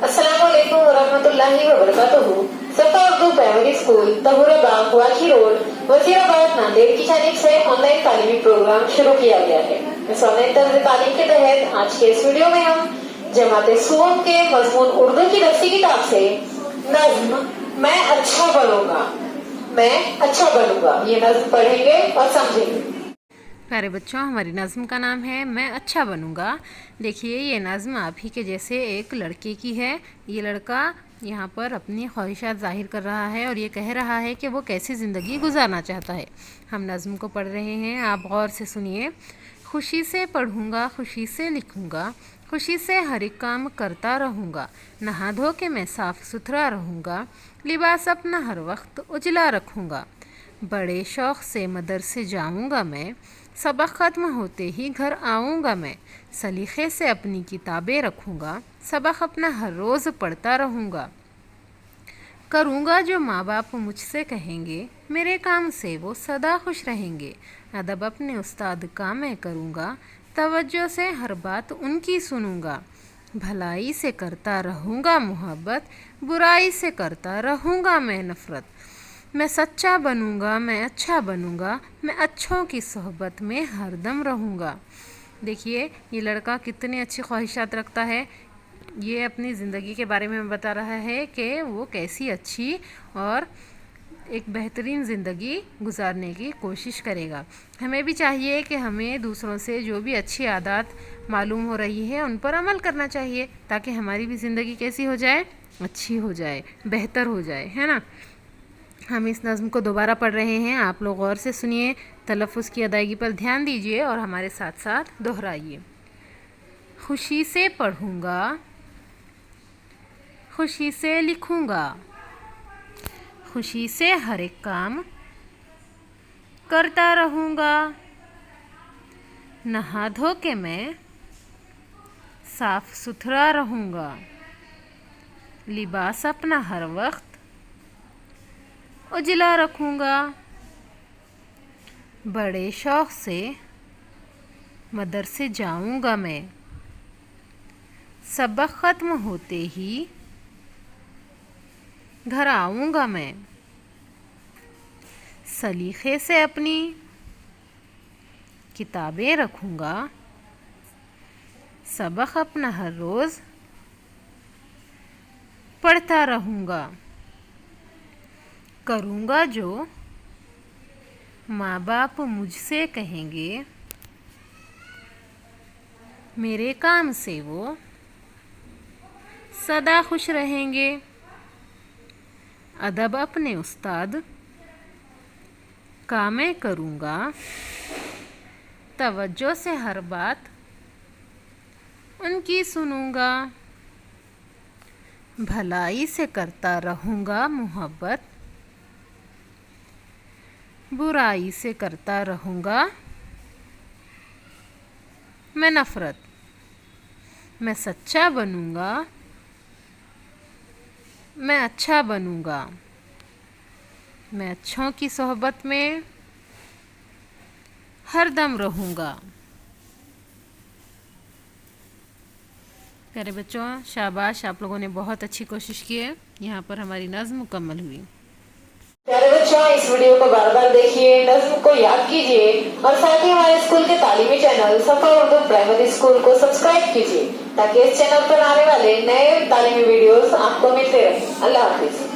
अस्सलामुअलैकुम वरहमतुल्लाहि वबरकातुहू। सफा उर्दू प्राइमरी स्कूल तहूराबाग वाकी रोड वजीराबाद नांदेड़ की जानिब से ऑनलाइन तालीमी प्रोग्राम शुरू किया गया है। इस ऑनलाइन तर्ज तालीम के तहत आज के इस वीडियो में हम जमाते सूब के मजमून उर्दू की दरसी किताब से नज्म मैं अच्छा बनूंगा ये नज्म पढ़ेंगे और समझेंगे। प्यारे बच्चों, हमारी नज़्म का नाम है मैं अच्छा बनूंगा। देखिए, ये नज़्म आप ही के जैसे एक लड़के की है। ये लड़का यहाँ पर अपनी ख्वाहिशात ज़ाहिर कर रहा है और ये कह रहा है कि वो कैसी ज़िंदगी गुजारना चाहता है। हम नज़्म को पढ़ रहे हैं, आप गौर से सुनिए। खुशी से पढ़ूंगा, खुशी से लिखूंगा, खुशी से हर एक काम करता रहूँगा, नहा धो के मैं साफ़ सुथरा रहूँगा, लिबास अपना हर वक्त उजला रखूँगा, बड़े शौक़ से मदरसे जाऊँगा मैं, सबक ख़त्म होते ही घर आऊँगा मैं, सलीक़े से अपनी किताबें रखूँगा, सबक अपना हर रोज़ पढ़ता रहूँगा, करूँगा जो माँ बाप मुझसे कहेंगे, मेरे काम से वो सदा खुश रहेंगे, अदब अपने उस्ताद का मैं करूँगा, तवज्जो से हर बात उनकी सुनूँगा, भलाई से करता रहूँगा मोहब्बत, बुराई से करता रहूँगा मैं नफ़रत, मैं सच्चा बनूंगा, मैं अच्छा बनूंगा, मैं अच्छों की सोहबत में हरदम रहूंगा। देखिए, ये लड़का कितनी अच्छी ख्वाहिशात रखता है। ये अपनी ज़िंदगी के बारे में बता रहा है कि वो कैसी अच्छी और एक बेहतरीन ज़िंदगी गुजारने की कोशिश करेगा। हमें भी चाहिए कि हमें दूसरों से जो भी अच्छी आदत मालूम हो रही है उन पर अमल करना चाहिए, ताकि हमारी भी ज़िंदगी कैसी हो जाए, अच्छी हो जाए, बेहतर हो जाए, है ना। हम इस नज़्म को दोबारा पढ़ रहे हैं, आप लोग गौर से सुनिए, तलफ़्फ़ुज़ की अदायगी पर ध्यान दीजिए और हमारे साथ साथ दोहराइए। खुशी से पढ़ूंगा, खुशी से लिखूंगा, खुशी से हर एक काम करता रहूँगा, नहा धो के मैं साफ़ सुथरा रहूँगा, लिबास अपना हर वक्त उजला रखूँगा, बड़े शौक़ से मदरसे जाऊँगा मैं, सबक ख़त्म होते ही घर आऊँगा मैं, सलीक़े से अपनी किताबें रखूँगा, सबक अपना हर रोज़ पढ़ता रहूँगा, करूँगा जो माँ बाप मुझसे कहेंगे, मेरे काम से वो सदा खुश रहेंगे, अदब अपने उस्ताद का मैं करूँगा, तवज्जो से हर बात उनकी सुनूँगा, भलाई से करता रहूँगा मोहब्बत, बुराई से करता रहूँगा मैं नफ़रत, मैं सच्चा बनूँगा, मैं अच्छा बनूँगा, मैं अच्छों की सोहबत में हरदम रहूँगा। प्यारे बच्चों, शाबाश, आप लोगों ने बहुत अच्छी कोशिश की है। यहाँ पर हमारी नज़्म मुकम्मल हुई। प्यारे बच्चों, इस वीडियो को बार बार देखिए, नज्म को याद कीजिए और साथ ही हमारे स्कूल के तालीमी चैनल सफा उर्दू प्राइमरी स्कूल को सब्सक्राइब कीजिए, ताकि इस चैनल पर आने वाले नए तालीमी वीडियोस आपको मिलते रहें। अल्लाह हाफिज।